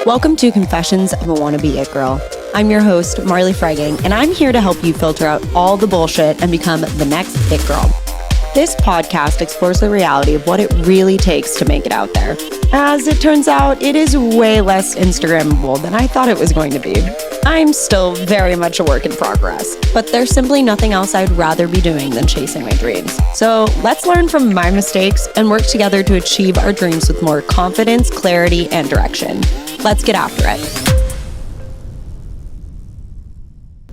Welcome to Confessions of a Wannabe It Girl. I'm your host, Marley Freygang, and I'm here to help you filter out all the bullshit and become the next It Girl. This podcast explores the reality of what it really takes to make it out there. As it turns out, it is way less Instagrammable than I thought it was going to be. I'm still very much a work in progress, but there's simply nothing else I'd rather be doing than chasing my dreams. So let's learn from my mistakes and work together to achieve our dreams with more confidence, clarity, and direction. Let's get after it.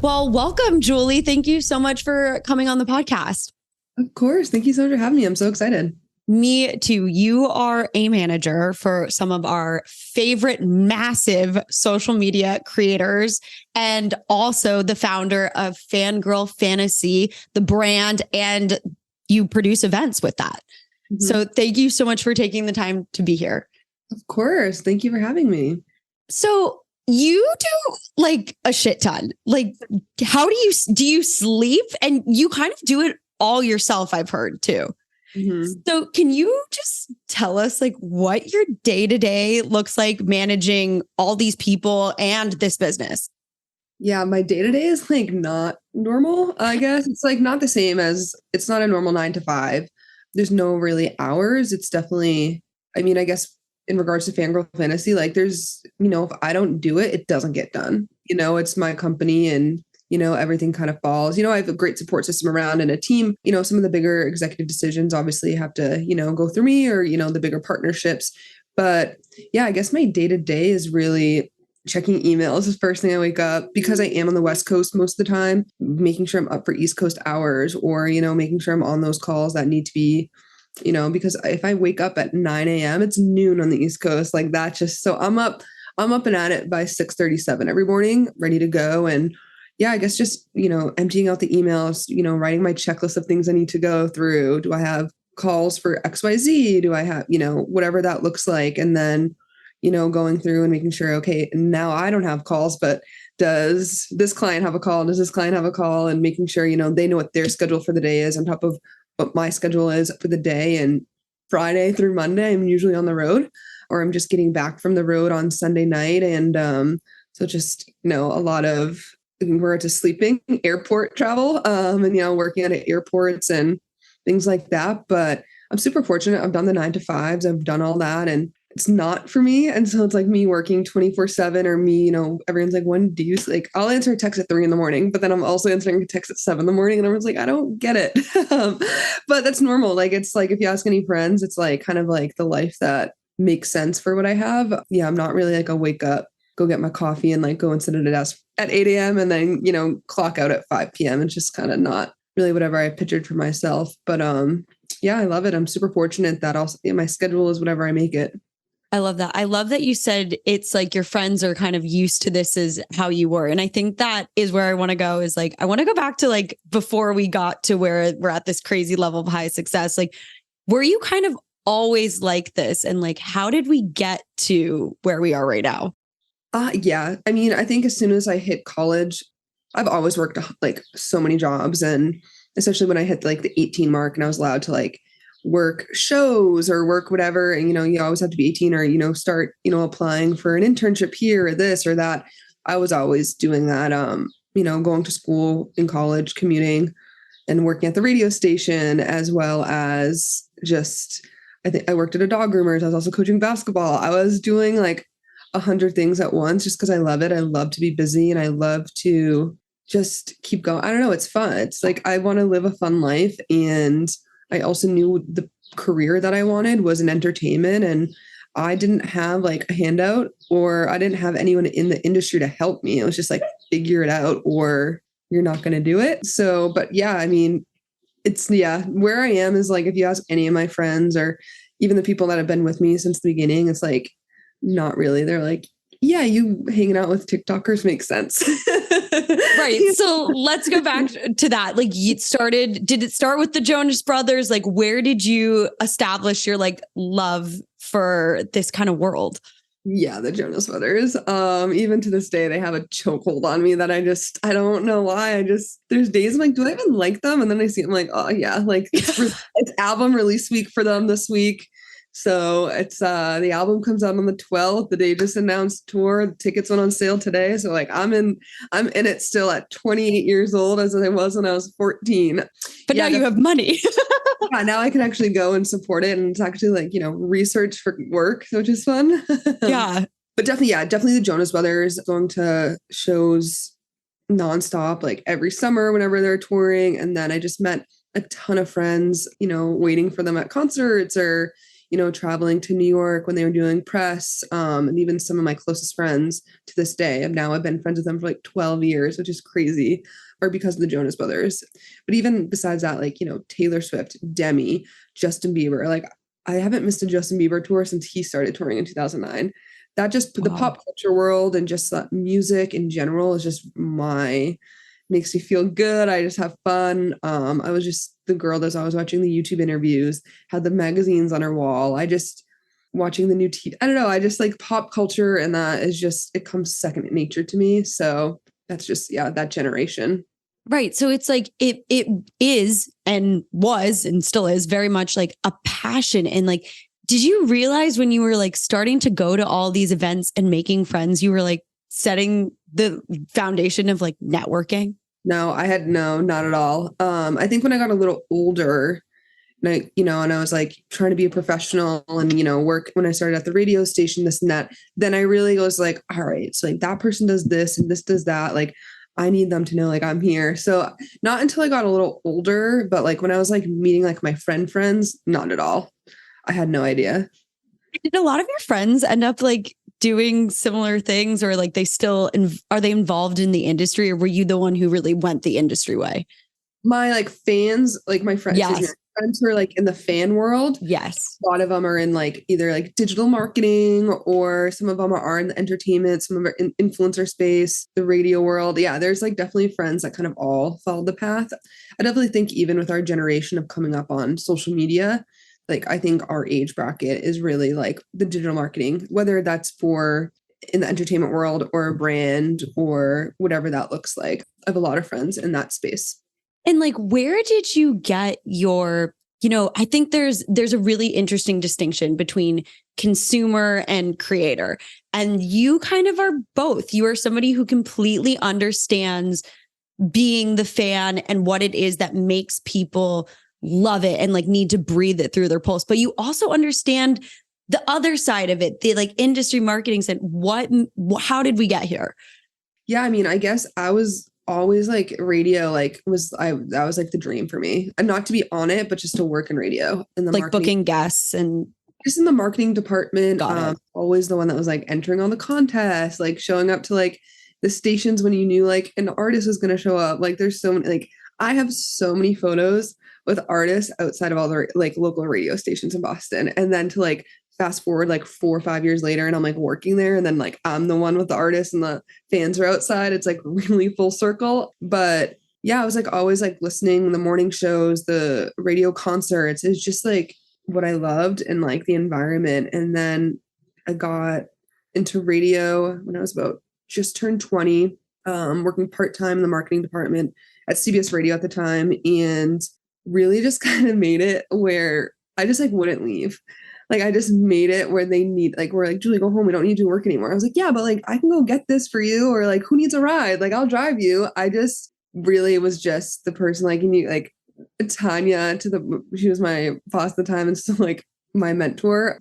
Well, welcome, Julie. Thank you so much for coming on the podcast. Of course. Thank you so much for having me. I'm so excited. Me too. You are a manager for some of our favorite massive social media creators and also the founder of Fangirl Fantasy, the brand, and you produce events with that. Mm-hmm. So thank you so much for taking the time to be here. Of course. Thank you for having me. So you do like a shit ton. Like, how do you sleep? And you kind of do it all yourself, I've heard too. Mm-hmm. So can you just tell us like what your day-to-day looks like managing all these people and this business? Yeah, my day-to-day is like not normal, I guess. It's like not the same as it's not a normal 9 to 5. There's no really hours. It's definitely, I mean, I guess in regards to Fangirl Fantasy, like there's, if I don't do it, it doesn't get done. It's my company and everything kind of falls. I have a great support system around and a team. Some of the bigger executive decisions obviously have to, go through me or, the bigger partnerships. But yeah, I guess my day to day is really checking emails the first thing I wake up because I am on the West Coast most of the time, making sure I'm up for East Coast hours or, making sure I'm on those calls that need to be, because if I wake up at 9 a.m., it's noon on the East Coast. Like that just, so I'm up and at it by 6:37 every morning, ready to go. And yeah, I guess just, emptying out the emails, writing my checklist of things I need to go through. Do I have calls for XYZ? Do I have, whatever that looks like? And then, going through and making sure, okay, now I don't have calls, but does this client have a call? Does this client have a call? And making sure, they know what their schedule for the day is on top of what my schedule is for the day. And Friday through Monday, I'm usually on the road or I'm just getting back from the road on Sunday night. And so just, a lot of we're into sleeping, airport travel, and, working at airports and things like that. But I'm super fortunate. I've done the 9 to 5s. I've done all that and it's not for me. And so it's like me working 24/7 or me, everyone's like, when do you like, I'll answer a text at 3 a.m, but then I'm also answering a text at 7 a.m. and everyone's like, I don't get it. But that's normal. Like, it's like, if you ask any friends, it's like kind of like the life that makes sense for what I have. Yeah. I'm not really like a wake up, go get my coffee and like go and sit at a desk at 8 a.m. and then, clock out at 5 p.m. It's just kind of not really whatever I pictured for myself. But yeah, I love it. I'm super fortunate that also my schedule is whatever I make it. I love that. I love that you said it's like your friends are kind of used to this as how you were. And I think that is where I want to go is like, I want to go back to like before we got to where we're at this crazy level of high success. Like, were you kind of always like this? And like, how did we get to where we are right now? Yeah. I mean, I think as soon as I hit college, I've always worked like so many jobs. And especially when I hit like the 18 mark and I was allowed to like work shows or work whatever. And, you always have to be 18 or, start, applying for an internship here or this or that. I was always doing that, going to school in college, commuting and working at the radio station, as well as just, I think I worked at a dog groomer's. I was also coaching basketball. I was doing like 100 things at once just because I love it. I love to be busy and I love to just keep going. I don't know. It's fun. It's like, I want to live a fun life. And I also knew the career that I wanted was in entertainment and I didn't have like a handout or I didn't have anyone in the industry to help me. It was just like, figure it out or you're not going to do it. So, but yeah, I mean, where I am is like, if you ask any of my friends or even the people that have been with me since the beginning, it's like, not really. They're like, yeah, you hanging out with TikTokers makes sense. Right. So let's go back to that. Like did it start with the Jonas Brothers? Like, where did you establish your like love for this kind of world? Yeah, the Jonas Brothers. Even to this day, they have a chokehold on me that I don't know why. There's days I'm like, do I even like them? And then I see them like, oh yeah, like it's album release week for them this week. So it's the album comes out on the 12th. The day just announced tour. The tickets went on sale today. So like I'm in it still at 28 years old as I was when I was 14. But now you have money. Yeah, now I can actually go and support it. And it's actually like, research for work, which is fun. Yeah. But definitely the Jonas Brothers, going to shows nonstop, like every summer whenever they're touring. And then I just met a ton of friends, waiting for them at concerts or, traveling to New York when they were doing press. And even some of my closest friends to this day, I've been friends with them for like 12 years, which is crazy, or because of the Jonas Brothers. But even besides that, like, Taylor Swift, Demi, Justin Bieber, like I haven't missed a Justin Bieber tour since he started touring in 2009. That just the pop culture world and just music in general is just makes me feel good. I just have fun. I was just the girl that's always watching the YouTube interviews, had the magazines on her wall. I just watching the new TV. I don't know. I just like pop culture, and that is just, it comes second nature to me. So that's just, that generation. Right. So it's like it is and was and still is very much like a passion. And like, did you realize when you were like starting to go to all these events and making friends, you were like setting the foundation of like networking? No, not at all. I think when I got a little older, and I was like trying to be a professional and, work when I started at the radio station, this and that, then I really was like, all right, so like that person does this and this does that. Like I need them to know like I'm here. So not until I got a little older, but like when I was like meeting like my friends, not at all. I had no idea. Did a lot of your friends end up like doing similar things, or like are they involved in the industry, or were you the one who really went the industry way? My like fans, like my friends, yes. friends who are like in the fan world. Yes. A lot of them are in like either like digital marketing, or some of them are in the entertainment, some of them are in influencer space, the radio world. Yeah, there's like definitely friends that kind of all followed the path. I definitely think even with our generation of coming up on social media, like I think our age bracket is really like the digital marketing, whether that's for in the entertainment world or a brand or whatever that looks like. I have a lot of friends in that space. And like, where did you get your, I think there's a really interesting distinction between consumer and creator. And you kind of are both. You are somebody who completely understands being the fan and what it is that makes people love it and like need to breathe it through their pulse. But you also understand the other side of it, the like industry marketing side. How did we get here? Yeah, I mean, I guess I was always like radio, like that was like the dream for me. And not to be on it, but just to work in radio in the like booking guests and just in the marketing department. Always the one that was like entering all the contests, like showing up to like the stations when you knew like an artist was going to show up. Like there's so many, like I have so many photos with artists outside of all the like local radio stations in Boston. And then to like fast forward like 4 or 5 years later and I'm like working there, and then like I'm the one with the artists and the fans are outside. It's like really full circle. But yeah, I was like always like listening, the morning shows, the radio concerts. It's just like what I loved and like the environment. And then I got into radio when I was about just turned 20, working part-time in the marketing department at CBS Radio at the time, and really just kind of made it where I just like wouldn't leave. Like I just made it where we're like, Julie, go home. We don't need to work anymore. I was like, yeah, but like I can go get this for you, or like who needs a ride? Like I'll drive you. I just really was just the person like, and you like Tanya she was my boss at the time and still like my mentor.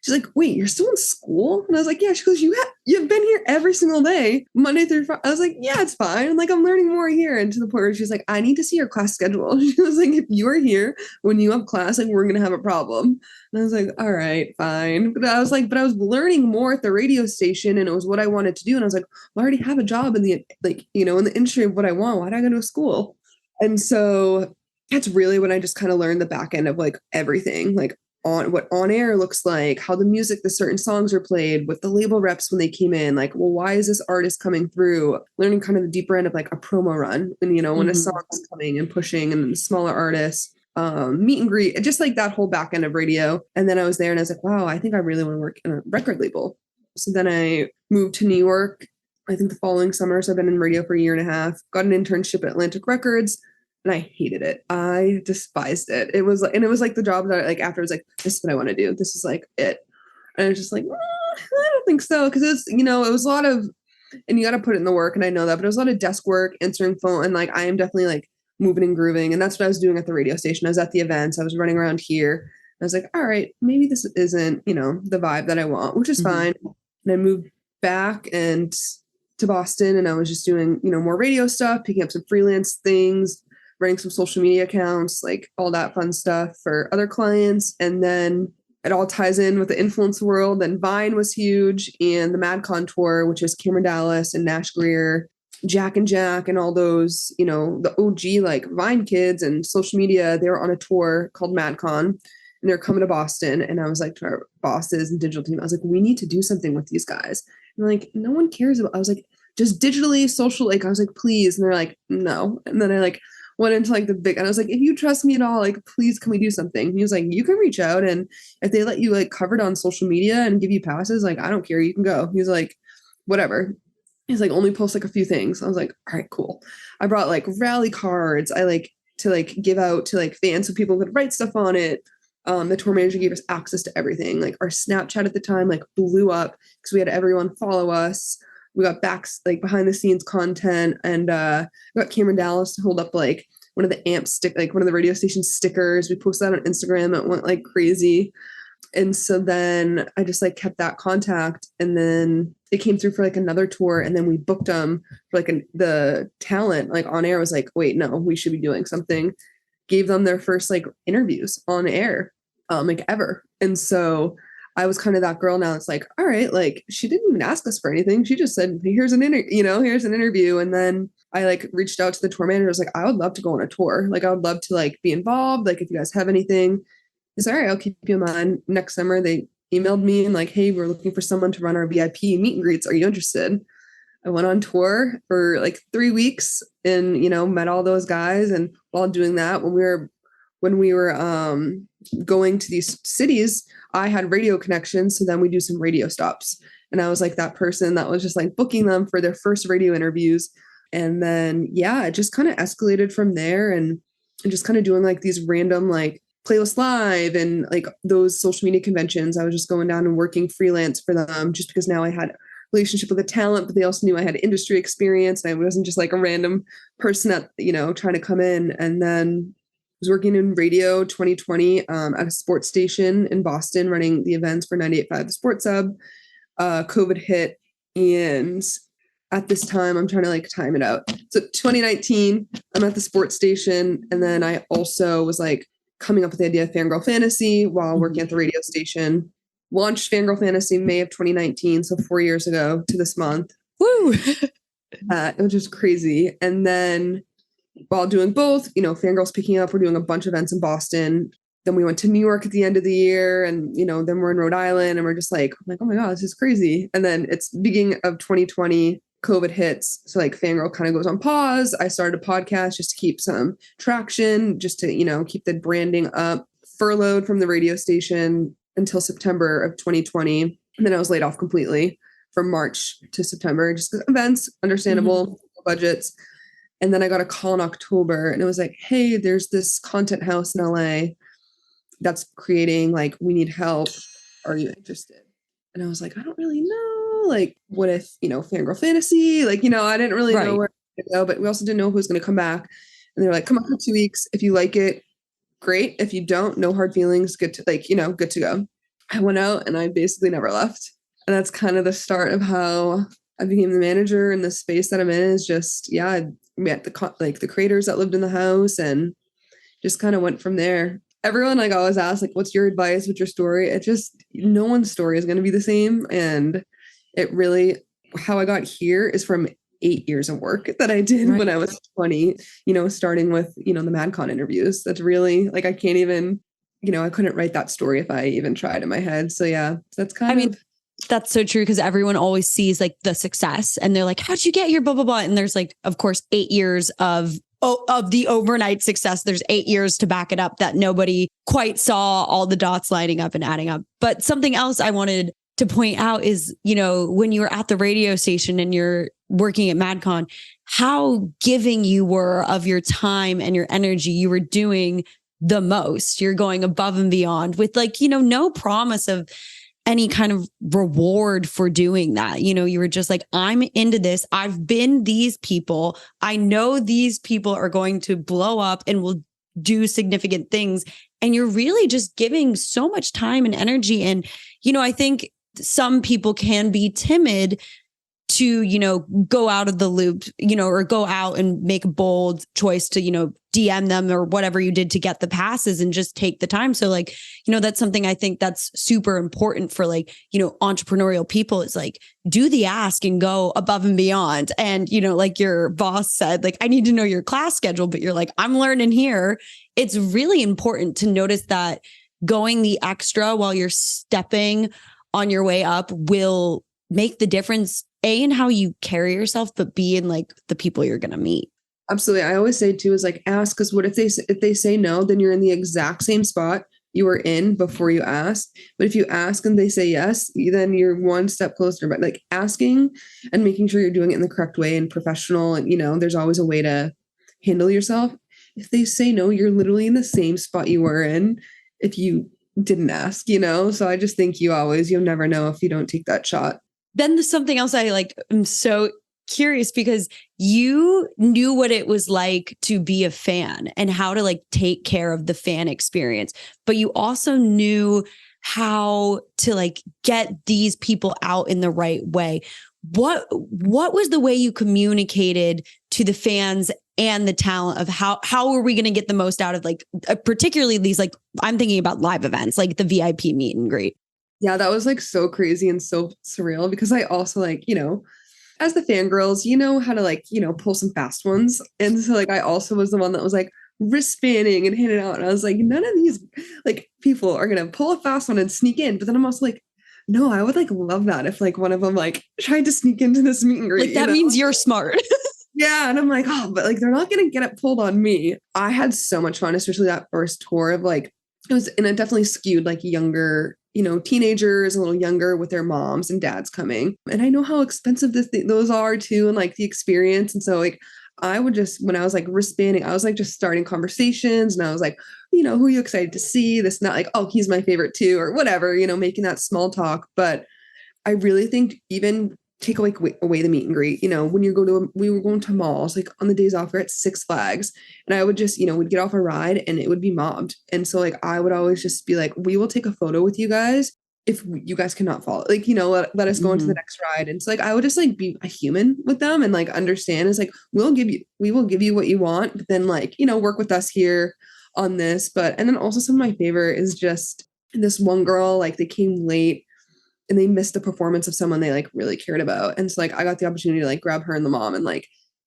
She's like, wait, you're still in school? And I was like, yeah. She goes, you've been here every single day, Monday through Friday. I was like, yeah, it's fine. Like, I'm learning more here. And to the point where she's like, I need to see your class schedule. She was like, if you are here when you have class, like, we're going to have a problem. And I was like, all right, fine. But I was learning more at the radio station, and it was what I wanted to do. And I was like, well, I already have a job in the, like, in the industry of what I want. Why do I go to school? And so that's really when I just kind of learned the back end of like everything, like on what on air looks like, how the music, the certain songs are played, with the label reps when they came in, like, well, why is this artist coming through? Learning kind of the deeper end of like a promo run, and when a song is coming and pushing, and smaller artists, meet and greet, just like that whole back end of radio. And then I was there and I was like, wow, I think I really want to work in a record label. So then I moved to New York, I think the following summer. So I've been in radio for a year and a half, got an internship at Atlantic Records, and I hated it. I despised it. It was like the job that like after I was like, this is what I want to do. This is like it. And I was just like, I don't think so. Cause it's, it was a lot of, and you got to put it in the work. And I know that, but it was a lot of desk work, answering phone. And like, I am definitely like moving and grooving. And that's what I was doing at the radio station. I was at the events. I was running around here. I was like, all right, maybe this isn't, the vibe that I want, which is fine. And I moved back and to Boston, and I was just doing, more radio stuff, picking up some freelance things, running some social media accounts, like all that fun stuff for other clients. And then it all ties in with the influence world. And Vine was huge, and the Magcon tour, which is Cameron Dallas and Nash Greer, Jack and Jack, and all those, the OG like Vine kids and social media. They were on a tour called Magcon, and they're coming to Boston. And I was like to our bosses and digital team, I was like, we need to do something with these guys. And like, no one cares about. I was like, just digitally, social. Like, I was like, please. And they're like, no. And then I like went into like the big, and I was like, if you trust me at all, like, please, can we do something? And he was like, you can reach out, and if they let you like cover it on social media and give you passes, like, I don't care, you can go. He was like, whatever. He's like, only post like a few things. I was like, all right, cool. I brought like rally cards. I like to like give out to like fans so people could write stuff on it. The tour manager gave us access to everything. Like our Snapchat at the time like blew up because we had everyone follow us. We got behind the scenes content, and we got Cameron Dallas to hold up like one of the one of the radio station stickers. We posted that on Instagram. It went like crazy. And so then I just like kept that contact, and then it came through for like another tour, and then we booked them for like the talent like on air was like, wait, no, we should be doing something. Gave them their first like interviews on air, like ever. And so I was kind of that girl now. It's like, all right, like she didn't even ask us for anything. She just said, here's an interview. And then I like reached out to the tour manager. I was like, I would love to go on a tour. Like, I would love to like be involved. Like, if you guys have anything, it's all right, I'll keep you in mind. Next summer, they emailed me and like, hey, we're looking for someone to run our VIP meet and greets. Are you interested? I went on tour for like 3 weeks and, met all those guys. And while doing that, when we were going to these cities, I had radio connections. So then we do some radio stops. And I was like that person that was just like booking them for their first radio interviews. And then, yeah, it just kind of escalated from there, and just kind of doing like these random like Playlist Live and like those social media conventions. I was just going down and working freelance for them just because now I had a relationship with the talent, but they also knew I had industry experience, and I wasn't just like a random person that, trying to come in. And then was working in radio 2020 at a sports station in Boston, running the events for 98.5 The Sports Hub. COVID hit, and at this time, I'm trying to like time it out. So 2019, I'm at the sports station, and then I also was like coming up with the idea of Fangirl Fantasy while working at the radio station. Launched Fangirl Fantasy May of 2019, so 4 years ago to this month. Woo! It was just crazy. And then while doing both, Fangirl's picking up. We're doing a bunch of events in Boston. Then we went to New York at the end of the year, and then we're in Rhode Island, and we're just like, oh my God, this is crazy. And then it's beginning of 2020, COVID hits. So like Fangirl kind of goes on pause. I started a podcast just to keep some traction, just to, keep the branding up. Furloughed from the radio station until September of 2020. And then I was laid off completely from March to September, just because events, understandable, budgets. And then I got a call in October, and it was like, hey, there's this content house in LA that's creating, like, we need help. Are you interested? And I was like, I don't really know. Like, what if, Fangirl Fantasy? Like, I didn't really know where to go, but we also didn't know who was going to come back. And they're like, come up for 2 weeks. If you like it, great. If you don't, no hard feelings. Good to good to go. I went out and I basically never left. And that's kind of the start of how I became the manager. And the space that I'm in is just, I met the creators that lived in the house, and just kind of went from there. Everyone like always asks, like, what's your advice? What's your story? It just, no one's story is going to be the same. And it really, how I got here is from 8 years of work that I did when I was 20, starting with, the Magcon interviews. That's really like, I can't even, I couldn't write that story if I even tried in my head. So yeah, that's that's so true, because everyone always sees like the success and they're like, how'd you get here? Blah, blah, blah. And there's like, of course, 8 years of the overnight success. There's 8 years to back it up that nobody quite saw all the dots lining up and adding up. But something else I wanted to point out is, when you were at the radio station and you're working at Magcon, how giving you were of your time and your energy. You were doing the most. You're going above and beyond with no promise of any kind of reward for doing that. You were just like, I'm into this. I've been these people. I know these people are going to blow up and will do significant things. And you're really just giving so much time and energy. And, I think some people can be timid to, go out of the loop, or go out and make a bold choice to, DM them or whatever you did to get the passes and just take the time. So that's something I think that's super important for entrepreneurial people is do the ask and go above and beyond. And, like your boss said, I need to know your class schedule, but you're like, I'm learning here. It's really important to notice that going the extra while you're stepping on your way up will make the difference, A, in how you carry yourself, but B, in the people you're going to meet. Absolutely. I always say too, is ask, because what if they say no, then you're in the exact same spot you were in before you asked. But if you ask and they say yes, then you're one step closer. But asking and making sure you're doing it in the correct way and professional, and there's always a way to handle yourself. If they say no, you're literally in the same spot you were in if you didn't ask, So I just think you'll never know if you don't take that shot. Then there's something else I I'm so curious, because you knew what it was like to be a fan and how to take care of the fan experience, but you also knew how to get these people out in the right way. What was the way you communicated to the fans and the talent of how are we going to get the most out of particularly these I'm thinking about live events like the VIP meet and greet? Yeah, that was so crazy and so surreal, because I also as the fangirls, how to pull some fast ones. And so I also was the one that was wrist spanning and handing out. And I was none of these people are gonna pull a fast one and sneak in. But then I'm also no, I would love that if one of them tried to sneak into this meet and greet. That means you're smart. Yeah. And I'm but they're not gonna get it pulled on me. I had so much fun, especially that first tour of it was, and it definitely skewed younger, teenagers, a little younger with their moms and dads coming. And I know how expensive those are too, and the experience. And so I would just, when I was wrist banding, I was just starting conversations, and I was who are you excited to see? This, not oh, he's my favorite too, or whatever, making that small talk. But I really think even take away the meet and greet, when you go to, we were going to malls, on the days off, we're at Six Flags, and I would just, we'd get off a ride and it would be mobbed. And so I would always just be we will take a photo with you guys if you guys cannot follow, let us go into the next ride. And so I would just be a human with them and understand is we will give you what you want, but then work with us here on this. But, and then also some of my favorite is just this one girl, they came late and they missed the performance of someone they really cared about. And so I got the opportunity to grab her and the mom and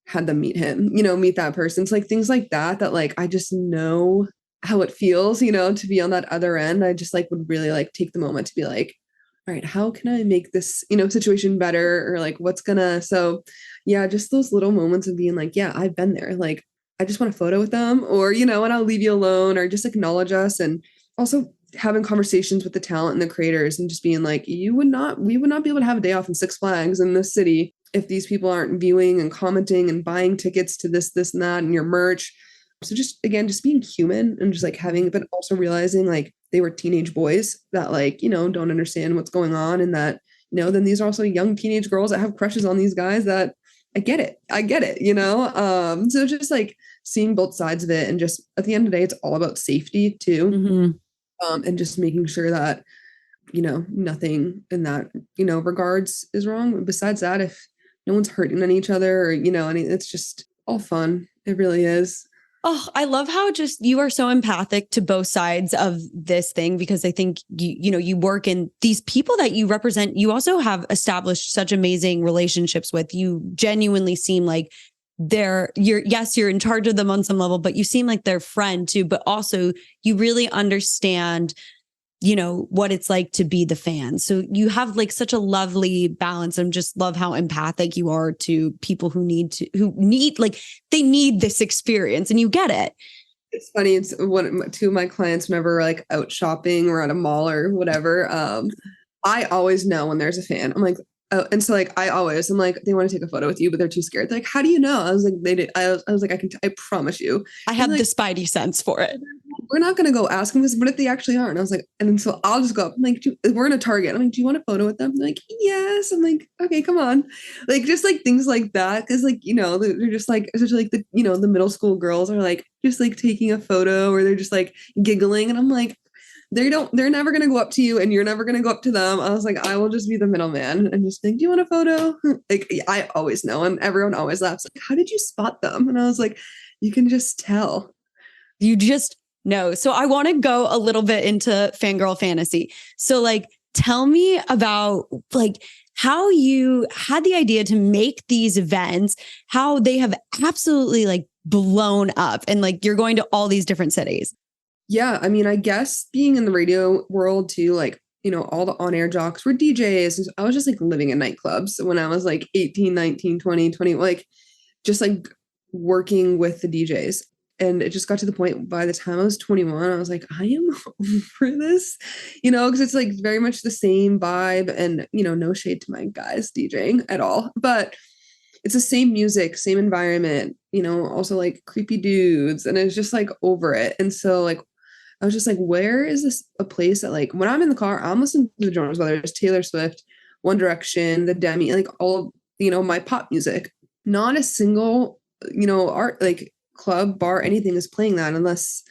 had them meet him, meet that person. So things like that I just know how it feels, to be on that other end. I just would really take the moment to be all right, how can I make this, situation better, or what's gonna, so yeah, just those little moments of being yeah, I've been there. I just want a photo with them, or, and I'll leave you alone, or just acknowledge us. And also having conversations with the talent and the creators and just being we would not be able to have a day off in Six Flags in this city if these people aren't viewing and commenting and buying tickets to this and that and your merch. So just, again, just being human and just having, but also realizing they were teenage boys that don't understand what's going on, and that, then these are also young teenage girls that have crushes on these guys that I get it. So just seeing both sides of it, and just at the end of the day, it's all about safety too. Mm-hmm. And just making sure that, nothing in that, regards is wrong. Besides that, if no one's hurting on each other, or, it's just all fun. It really is. Oh, I love how just you are so empathic to both sides of this thing, because I think you work in these people that you represent. You also have established such amazing relationships with. You genuinely seem you're in charge of them on some level, but you seem like their friend too. But also you really understand, what it's like to be the fan. So you have such a lovely balance, and just love how empathic you are to people who need they need this experience, and you get it. It's funny. It's two of my clients, whenever we're out shopping or at a mall or whatever, I always know when there's a fan. I'm like, oh, and so like I'm like, they want to take a photo with you, but they're too scared. They're like, how do you know? I was like, they did. I was like, I promise you. I And have like, the spidey sense for it. we're not gonna go ask them this, but if they actually are, and I was like, and then so I'll just go up. I'm like, we're in a Target. I'm like, do you want a photo with them? They're like, yes. I'm like, okay, come on, like just like things like that, because like they're just like, especially like the middle school girls are like just like taking a photo, or they're just like giggling, and I'm like, they're never gonna go up to you, and you're never gonna go up to them. I was like, I will just be the middleman and just think, do you want a photo? Like I always know, and everyone always laughs. Like, how did you spot them? And I was like, you can just tell. You just know. So I want to go a little bit into Fangirl Fantasy. So like, tell me about like how you had the idea to make these events, how they have absolutely like blown up, and like you're going to all these different cities. Yeah, I mean, I guess being in the radio world too, like, all the on-air jocks were DJs. I was just like living in nightclubs when I was like 18, 19, 20, 20, like just like working with the DJs. And it just got to the point by the time I was 21, I was like, I am over this, because it's like very much the same vibe, and, no shade to my guys DJing at all, but it's the same music, same environment, also like creepy dudes. And it's just like over it. And so like, I was just like, where is this a place that like when I'm in the car, I'm listening to the Jonas Brothers, Taylor Swift, One Direction, the Demi, like all, my pop music. Not a single, art like club, bar, anything is playing that unless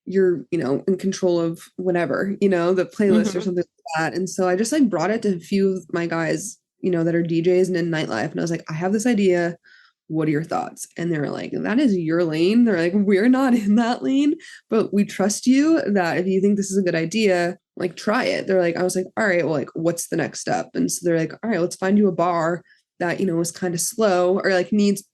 you're, in control of whatever, the playlist or Mhm. something like that. And so I just like brought it to a few of my guys, that are DJs and in nightlife. And I was like, I have this idea. What are your thoughts? And they're like, that is your lane. They're like, we're not in that lane, but we trust you that if you think this is a good idea, like try it. They're like, I was like, all right, well, like, what's the next step? And so they're like, all right, let's find you a bar that, is kind of slow or like needs,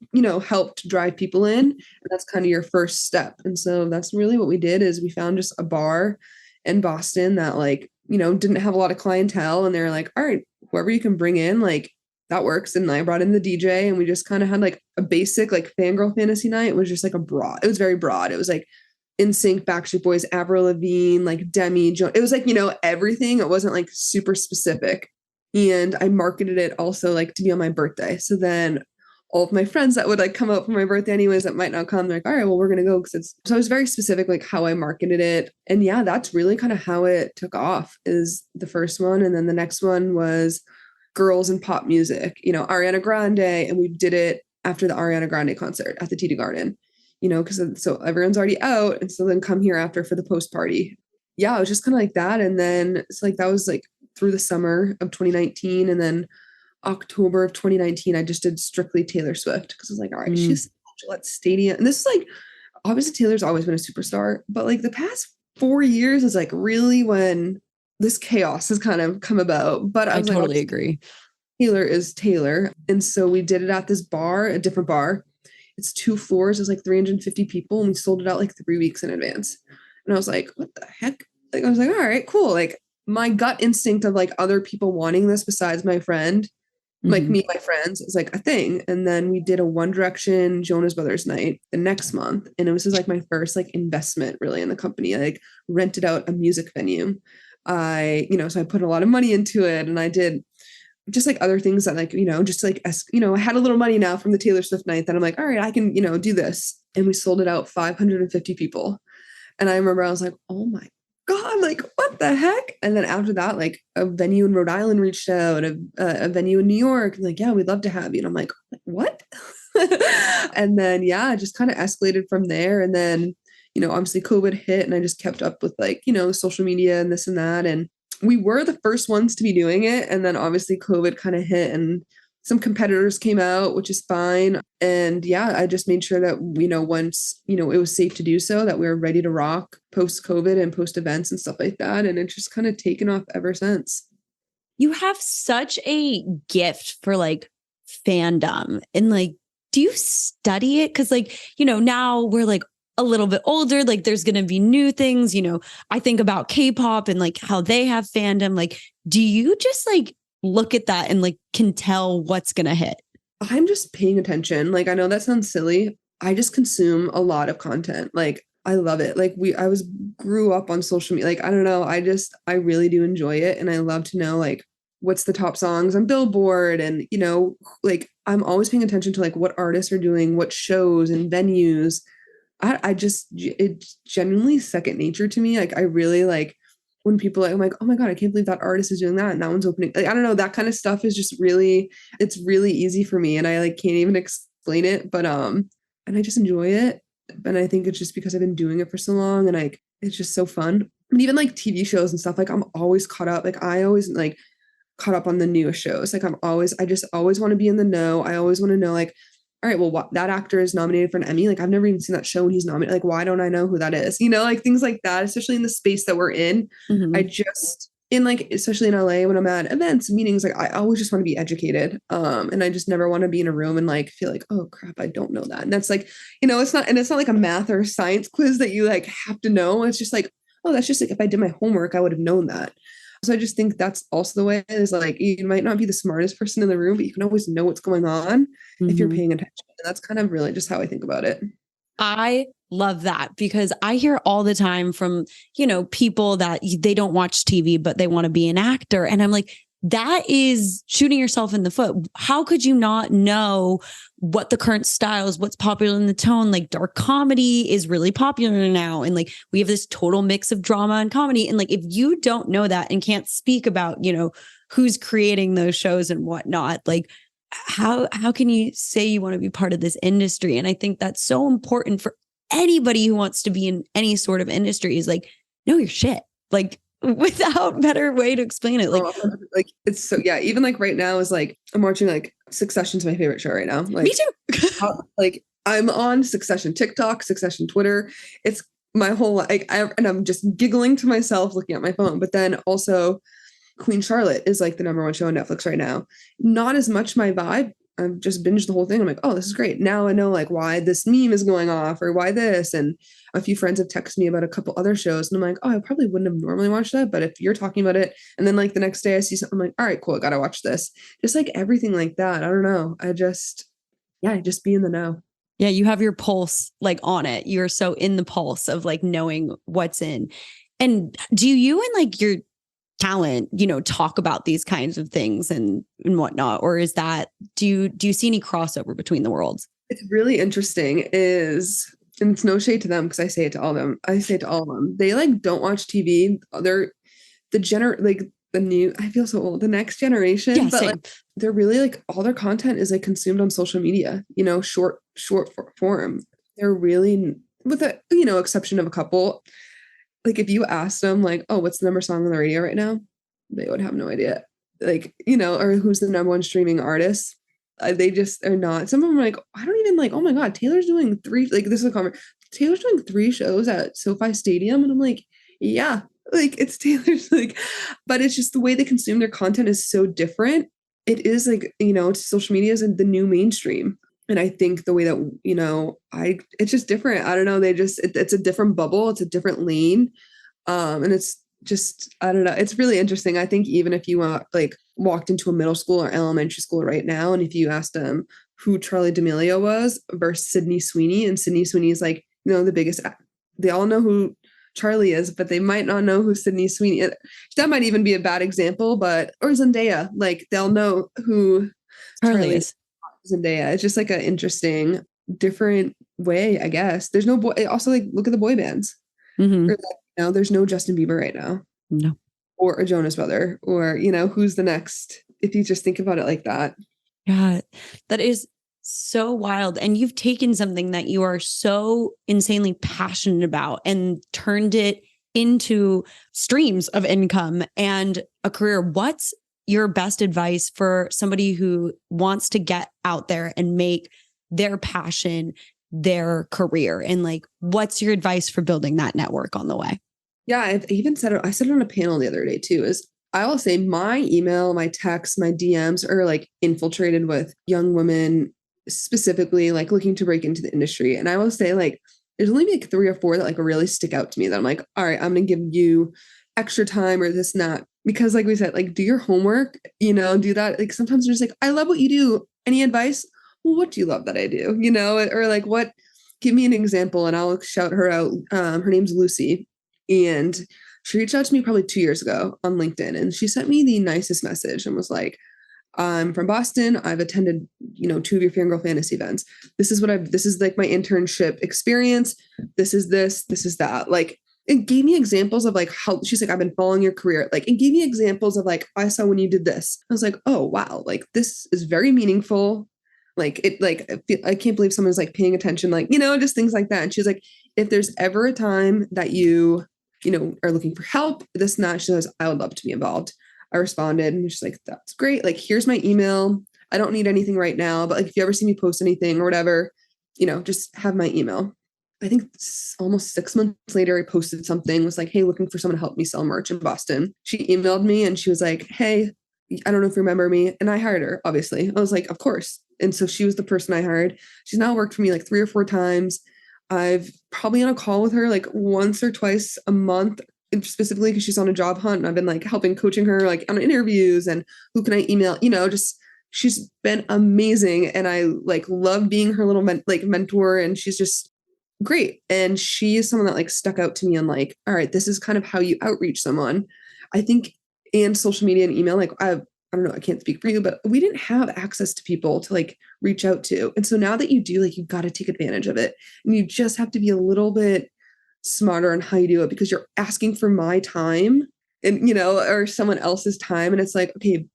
help to drive people in. And that's kind of your first step. And so that's really what we did is we found just a bar in Boston that like, didn't have a lot of clientele. And they're like, all right, whoever you can bring in, like, that works. And I brought in the DJ and we just kind of had like a basic like Fangirl Fantasy night. It was just like it was very broad. It was like NSYNC, Backstreet Boys, Avril Lavigne, like Demi, it was like, everything. It wasn't like super specific. And I marketed it also like to be on my birthday. So then all of my friends that would like come out for my birthday anyways that might not come, they're like, all right, well, we're gonna go because it's so I was very specific like how I marketed it. And yeah, that's really kind of how it took off is the first one. And then the next one was girls and pop music, Ariana Grande, and we did it after the Ariana Grande concert at the TD Garden, because so everyone's already out, and so then come here after for the post party. Yeah, it was just kind of like that, and then it's like that was like through the summer of 2019, and then October of 2019, I just did strictly Taylor Swift because I was like, all right, she's Gillette Stadium, and this is like obviously Taylor's always been a superstar, but like the past 4 years is like really when this chaos has kind of come about. But I was totally like, agree. Taylor is Taylor. And so we did it at this bar, a different bar. It's 2 floors, it's like 350 people, and we sold it out like 3 weeks in advance. And I was like, what the heck? Like I was like, all right, cool. Like my gut instinct of like other people wanting this besides my friend, like me, my friends, is like a thing. And then we did a One Direction Jonas Brothers night the next month. And it was just like my first like investment really in the company. I like rented out a music venue. So I put a lot of money into it, and I did just like other things that like, just like, I had a little money now from the Taylor Swift night that I'm like, all right, I can, do this. And we sold it out 550 people. And I remember I was like, oh my God, like what the heck? And then after that, like a venue in Rhode Island reached out, a venue in New York, like, yeah, we'd love to have you. And I'm like, what? And then, yeah, it just kind of escalated from there. And then, obviously COVID hit, and I just kept up with like, social media and this and that. And we were the first ones to be doing it. And then obviously COVID kind of hit and some competitors came out, which is fine. And yeah, I just made sure that, once, it was safe to do so, that we were ready to rock post COVID and post events and stuff like that. And it's just kind of taken off ever since. You have such a gift for like fandom, and like, do you study it? Cause like, now we're like a little bit older, like there's going to be new things, I think about K-pop and like how they have fandom. Like, do you just like look at that and like can tell what's going to hit? I'm just paying attention. Like, I know that sounds silly. I just consume a lot of content. Like I love it. Like grew up on social media. Like, I don't know. I really do enjoy it. And I love to know like what's the top songs on Billboard and, like I'm always paying attention to like what artists are doing, what shows and venues. It's genuinely second nature to me. Like I really like when people I'm like, oh my God, I can't believe that artist is doing that. And that one's opening. Like, I don't know. That kind of stuff is just really, it's really easy for me. And I like can't even explain it, but, and I just enjoy it. And I think it's just because I've been doing it for so long and like, it's just so fun. And even like TV shows and stuff, like I'm always caught up. Like I always like caught up on the newest shows. Like I just always want to be in the know. I always want to know like, all right, well, that actor is nominated for an Emmy. Like I've never even seen that show when he's nominated. Like, why don't I know who that is? Like things like that, especially in the space that we're in. Mm-hmm. I just in like, especially in LA when I'm at events, meetings, like I always just want to be educated. And I just never want to be in a room and like feel like, oh crap, I don't know that. And that's like, it's not like a math or science quiz that you like have to know. It's just like, oh, that's just like if I did my homework, I would have known that. So I just think that's also the way it is like you might not be the smartest person in the room, but you can always know what's going on if you're paying attention. And that's kind of really just how I think about it. I love that because I hear all the time from, people that they don't watch TV, but they want to be an actor. And I'm like, that is shooting yourself in the foot. How could you not know what the current style is, what's popular in the tone? Like dark comedy is really popular now. And like, we have this total mix of drama and comedy. And like, if you don't know that and can't speak about, who's creating those shows and whatnot, like how can you say you want to be part of this industry? And I think that's so important for anybody who wants to be in any sort of industry is like, know your shit. Like, without better way to explain it. Like it's so, yeah, even like right now is like, I'm watching like Succession's my favorite show right now. Like, me too. Like I'm on Succession TikTok, Succession Twitter. It's my whole, like, and I'm just giggling to myself looking at my phone. But then also Queen Charlotte is like the #1 show on Netflix right now. Not as much my vibe. I've just binged the whole thing. I'm like, oh, this is great. Now I know like why this meme is going off or why this. And a few friends have texted me about a couple other shows. And I'm like, oh, I probably wouldn't have normally watched that. But if you're talking about it, and then like the next day I see something, I'm like, all right, cool. I got to watch this. Just like everything like that. I don't know. I just be in the know. Yeah. You have your pulse like on it. You're so in the pulse of like knowing what's in. And do you and like your talent, talk about these kinds of things and whatnot? Or is that, do you see any crossover between the worlds? It's really interesting and it's no shade to them because I say it to all of them. They like don't watch TV. They're the new, I feel so old, the next generation, yeah, but same. like they're really like all their content is like consumed on social media, short form. They're really, with the, exception of a couple, like if you asked them like, oh, what's the number song on the radio right now? They would have no idea. Like, or who's the #1 streaming artist? They just are not. Some of them are like, I don't even like, oh my God, Taylor's doing 3, like this is a comment. Taylor's doing 3 shows at SoFi Stadium. And I'm like, yeah, like it's Taylor's like, but it's just the way they consume their content is so different. It is like, social media is the new mainstream. And I think the way that, it's just different. I don't know. It's a different bubble. It's a different lane. And it's just, I don't know. It's really interesting. I think even if you like walked into a middle school or elementary school right now, and if you asked them who Charlie D'Amelio was versus Sydney Sweeney, and Sydney Sweeney is like, the biggest, they all know who Charlie is, but they might not know who Sydney Sweeney is. That might even be a bad example, or Zendaya, like they'll know who Charlie is. Zendaya. It's just like an interesting, different way, I guess. There's no boy. Also, like look at the boy bands. Mm-hmm. Or, there's no Justin Bieber right now. No. Or a Jonas Brother, or who's the next? If you just think about it like that. Yeah, that is so wild. And you've taken something that you are so insanely passionate about and turned it into streams of income and a career. What's your best advice for somebody who wants to get out there and make their passion their career? And like, what's your advice for building that network on the way? Yeah, I've even said it. I said it on a panel the other day too, is I will say my email, my texts, my DMs are like infiltrated with young women specifically like looking to break into the industry. And I will say like, there's only like 3 or 4 that like really stick out to me that I'm like, all right, I'm going to give you extra time or this and that. Because like we said, like do your homework, do that. Like sometimes they're just like, I love what you do. Any advice? Well, what do you love that I do? Or like, what give me an example and I'll shout her out. Her name's Lucy. And she reached out to me probably 2 years ago on LinkedIn, and she sent me the nicest message and was like, I'm from Boston. I've attended, two of your Fangirl Fantasy events. This is like my internship experience. This is that. Like, it gave me examples of like how she's like, I've been following your career. Like, it gave me examples of like, I saw when you did this. I was like, oh, wow. Like, this is very meaningful. Like, I can't believe someone's like paying attention, like, just things like that. And she's like, if there's ever a time that you are looking for help, this and that, she says, I would love to be involved. I responded and she's like, that's great. Like, here's my email. I don't need anything right now, but like, if you ever see me post anything or whatever, just have my email. I think almost 6 months later, I posted something, was like, hey, looking for someone to help me sell merch in Boston. She emailed me and she was like, hey, I don't know if you remember me. And I hired her, obviously. I was like, of course. And so she was the person I hired. She's now worked for me like 3 or 4 times. I've probably on a call with her like once or twice a month, specifically because she's on a job hunt, and I've been like coaching her like on interviews and who can I email, just she's been amazing. And I like love being her little mentor, and she's just great. And she is someone that like stuck out to me on like, all right, this is kind of how you outreach someone. I think, and social media and email, like I don't know, I can't speak for you, but we didn't have access to people to like reach out to. And so now that you do, like, you've got to take advantage of it. And you just have to be a little bit smarter on how you do it, because you're asking for my time and, or someone else's time. And it's like, okay,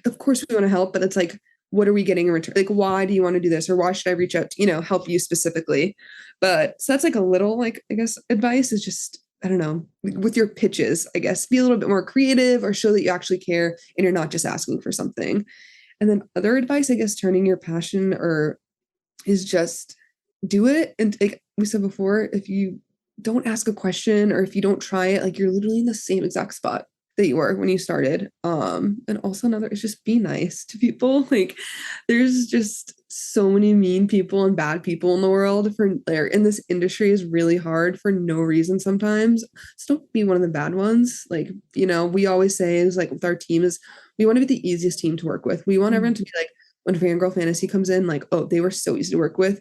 of course we want to help, but it's like, what are we getting in return? Like, why do you want to do this? Or why should I reach out to, help you specifically? But so that's like a little, like, I guess advice is just, I don't know, with your pitches, I guess, be a little bit more creative or show that you actually care and you're not just asking for something. And then other advice, I guess, turning your passion is just do it. And like we said before, if you don't ask a question or if you don't try it, like, you're literally in the same exact spot that you were when you started. And also another is just be nice to people. Like, there's just so many mean people and bad people in the world in this industry is really hard for no reason sometimes. So don't be one of the bad ones. Like, we always say is like with our team is we want to be the easiest team to work with. We want everyone to be like, when Fangirl Fantasy comes in, like, oh, they were so easy to work with.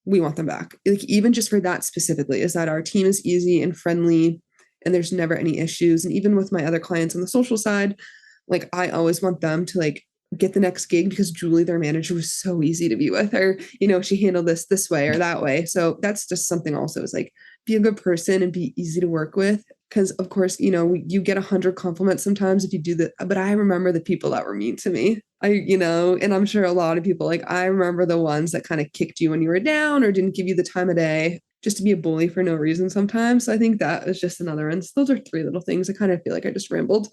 We want them back. Like, even just for that specifically, is that our team is easy and friendly and there's never any issues. And even with my other clients on the social side, like, I always want them to like get the next gig because Julie, their manager, was so easy to be with, or, she handled this way or that way. So that's just something also is like, be a good person and be easy to work with. Because of course, you get 100 compliments sometimes if you do that. But I remember the people that were mean to me. And I'm sure a lot of people, like, I remember the ones that kind of kicked you when you were down or didn't give you the time of day just to be a bully for no reason sometimes. So I think that is just another one. So those are 3 little things. I kind of feel like I just rambled.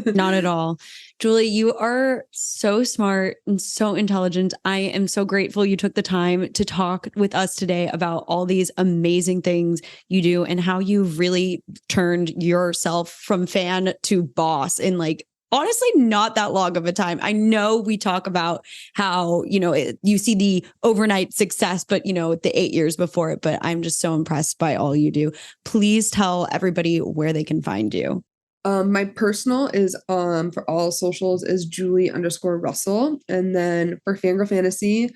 Not at all. Julie, you are so smart and so intelligent. I am so grateful you took the time to talk with us today about all these amazing things you do and how you've really turned yourself from fan to boss in like, honestly, not that long of a time. I know we talk about how, you see the overnight success, but, the 8 years before it, but I'm just so impressed by all you do. Please tell everybody where they can find you. My personal is for all socials is Julie_Russell. And then for Fangirl Fantasy,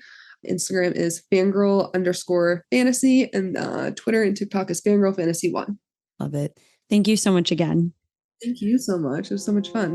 Instagram is Fangirl_Fantasy, and Twitter and TikTok is Fangirl Fantasy 1. Love it. Thank you so much again. Thank you so much. It was so much fun.